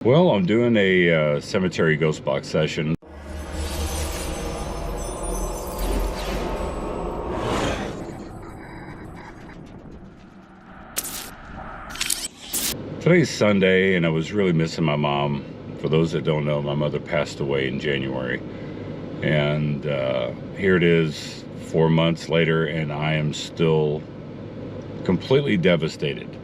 Well, I'm doing a cemetery ghost box session. Today's Sunday, and I was really missing my mom. For those that don't know, my mother passed away in January. And here it is, 4 months later, and I am still completely devastated.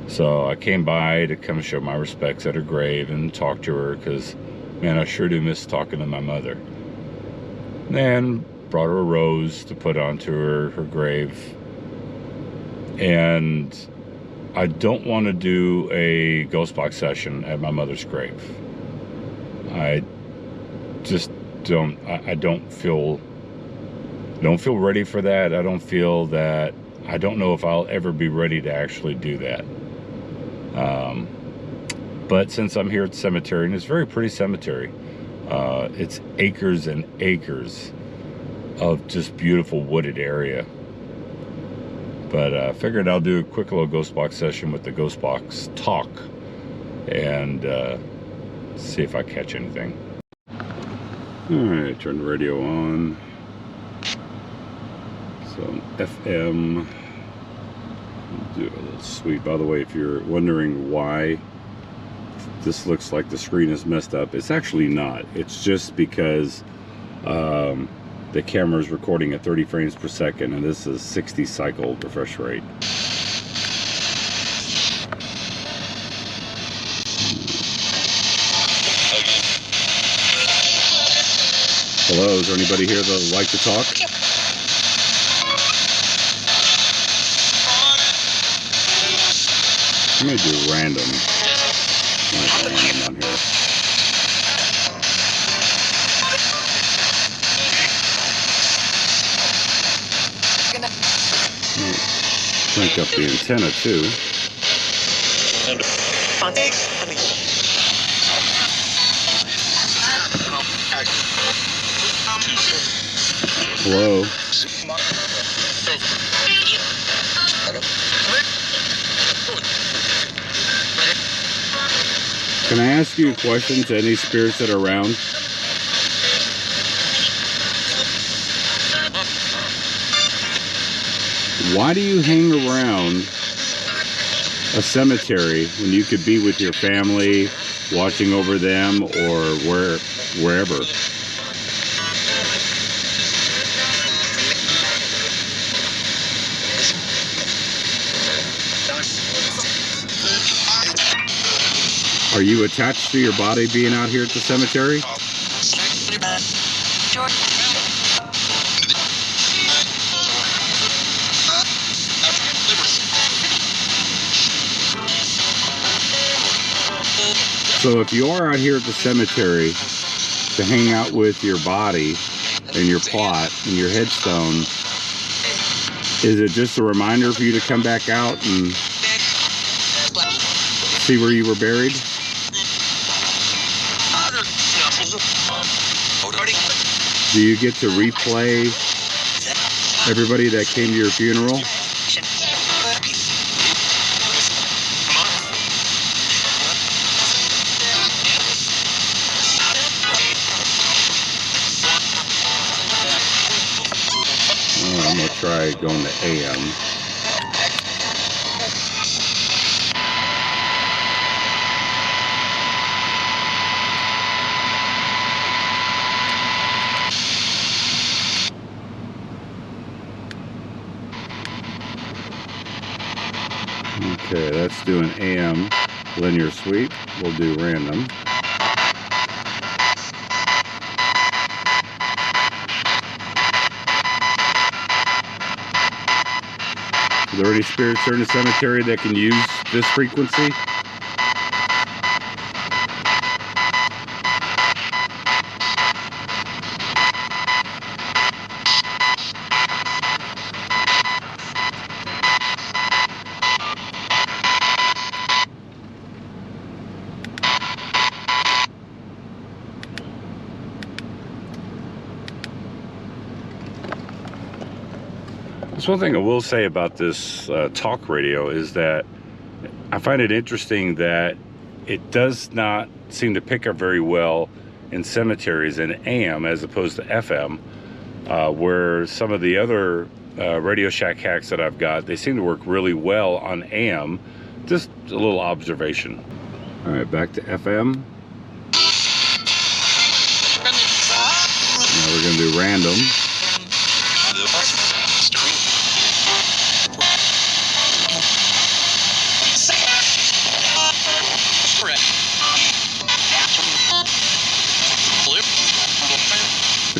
So I came by to come show my respects at her grave and talk to her, because, man, I sure do miss talking to my mother. And brought her a rose to put onto her grave. And I don't want to do a ghost box session at my mother's grave. I just don't. I don't feel ready for that. I don't feel that. I don't know if I'll ever be ready to actually do that. But since I'm here at the cemetery, and it's a very pretty cemetery, it's acres and acres of just beautiful wooded area. But I figured I'll do a quick little ghost box session with the ghost box talk and see if I catch anything. Alright, turn the radio on. So FM. Do a little sweep. By the way, if you're wondering why this looks like the screen is messed up, it's actually not. It's just because the camera is recording at 30 frames per second, and this is 60 cycle refresh rate. Hello, is there anybody here that would like to talk? I'm going to do random. Random on here. Crank up the antenna too. Hello. Can I ask you a question to any spirits that are around? Why do you hang around a cemetery when you could be with your family, watching over them, or wherever? Are you attached to your body being out here at the cemetery? So if you are out here at the cemetery to hang out with your body and your plot and your headstone, is it just a reminder for you to come back out and see where you were buried? Do you get to replay everybody that came to your funeral? I'm going to try going to AM. Okay, that's doing AM linear sweep. We'll do random. Are there any spirits here in the cemetery that can use this frequency? There's one thing I will say about this talk radio is that I find it interesting that it does not seem to pick up very well in cemeteries in AM as opposed to FM, where some of the other Radio Shack hacks that I've got, they seem to work really well on AM. Just a little observation. All right, back to FM. Now we're going to do random.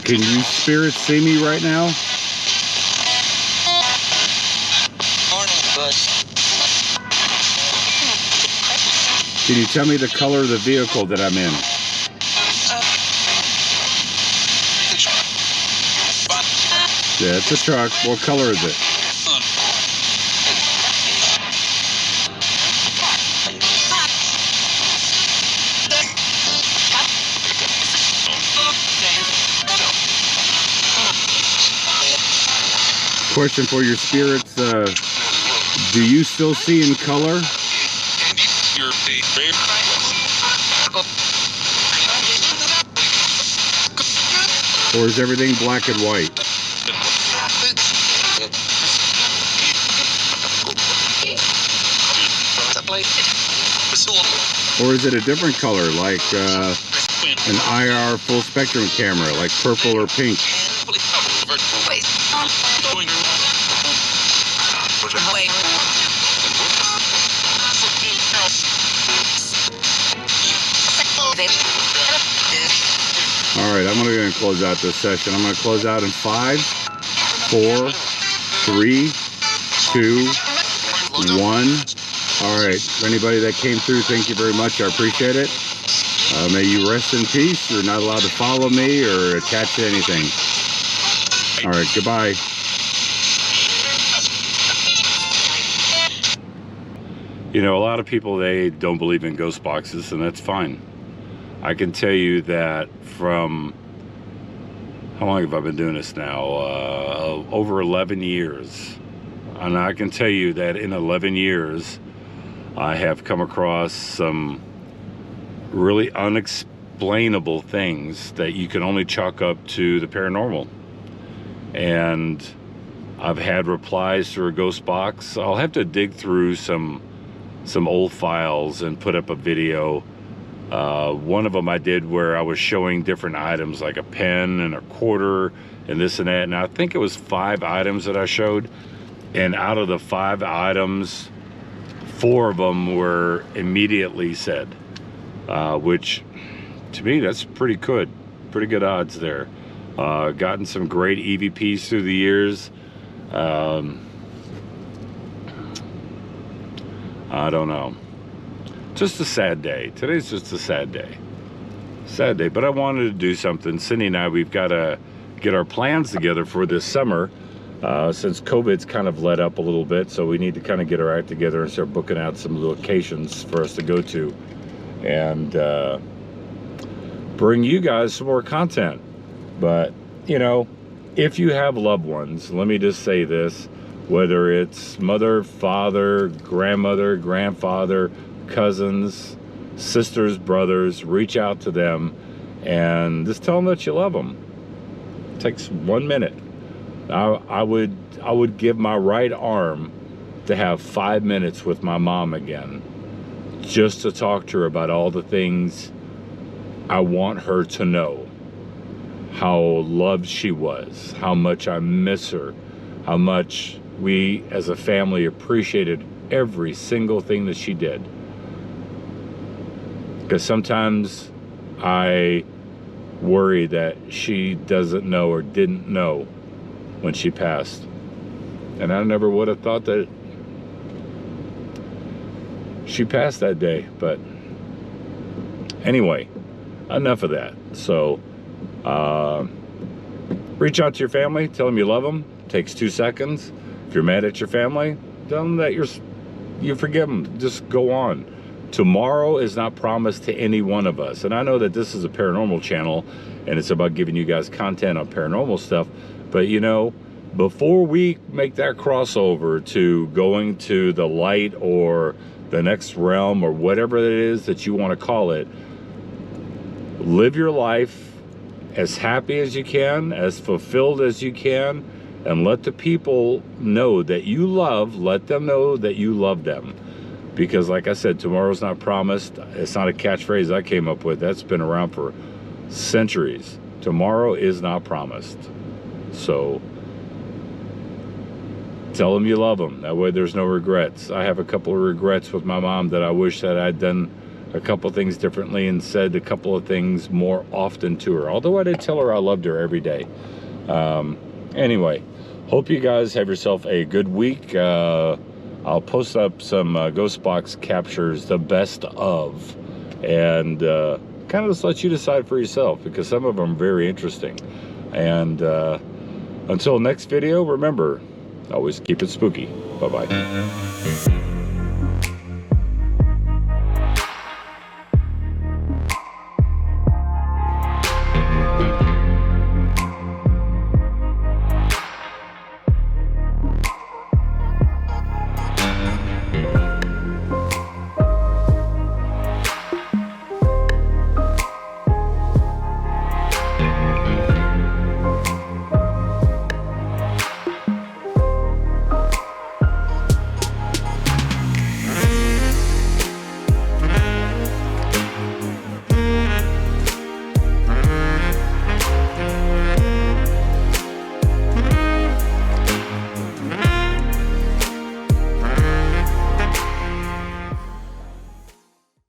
Can you spirits see me right now? Can you tell me the color of the vehicle that I'm in? Yeah, it's a truck. What color is it? Question for your spirits, do you still see in color? Or is everything black and white? Or is it a different color, like an IR full spectrum camera, like purple or pink? Alright, I'm going to close out this session. I'm going to close out in 5, 4, 3, 2, 1. Alright, for anybody that came through, thank you very much. I appreciate it. May you rest in peace. You're not allowed to follow me or attach to anything. Alright, goodbye. You know, a lot of people, they don't believe in ghost boxes, and that's fine. I can tell you that from, how long have I been doing this now? Over 11 years. And I can tell you that in 11 years, I have come across some really unexplainable things that you can only chalk up to the paranormal. And I've had replies through a ghost box. I'll have to dig through some old files and put up a video. One of them I did where I was showing different items, like a pen and a quarter and this and that, and I think it was 5 items that I showed, and out of the 5 items, 4 of them were immediately said, which to me, that's pretty good odds there. Gotten some great EVPs through the years. I don't know. Just a sad day. Today's just a sad day. Sad day, but I wanted to do something. Cindy and I, we've got to get our plans together for this summer. Since COVID's kind of let up a little bit, so we need to kind of get our act together and start booking out some locations for us to go to and bring you guys some more content. But, you know, if you have loved ones, let me just say this, whether it's mother, father, grandmother, grandfather, cousins, sisters, brothers, reach out to them and just tell them that you love them. It takes 1 minute. I would give my right arm to have 5 minutes with my mom again, just to talk to her about all the things I want her to know. How loved she was, how much I miss her, how much we as a family appreciated every single thing that she did. Because sometimes I worry that she doesn't know or didn't know when she passed. And I never would have thought that she passed that day. But anyway, enough of that. So reach out to your family, tell them you love them. It takes 2 seconds. If you're mad at your family, tell them that you forgive them. Just go on. Tomorrow is not promised to any one of us. And I know that this is a paranormal channel and it's about giving you guys content on paranormal stuff. But you know, before we make that crossover to going to the light or the next realm, or whatever it is that you want to call it. Live your life as happy as you can, as fulfilled as you can, and let the people know that you love, let them know that you love them. Because like I said, tomorrow's not promised. It's not a catchphrase I came up with. That's been around for centuries. Tomorrow is not promised. So tell them you love them. That way there's no regrets. I have a couple of regrets with my mom, that I wish that I'd done a couple things differently and said a couple of things more often to her. Although I did tell her I loved her every day. Anyway, hope you guys have yourself a good week. I'll post up some ghost box captures, the best of, and kind of just let you decide for yourself, because some of them are very interesting. And until next video, remember, always keep it spooky. Bye-bye.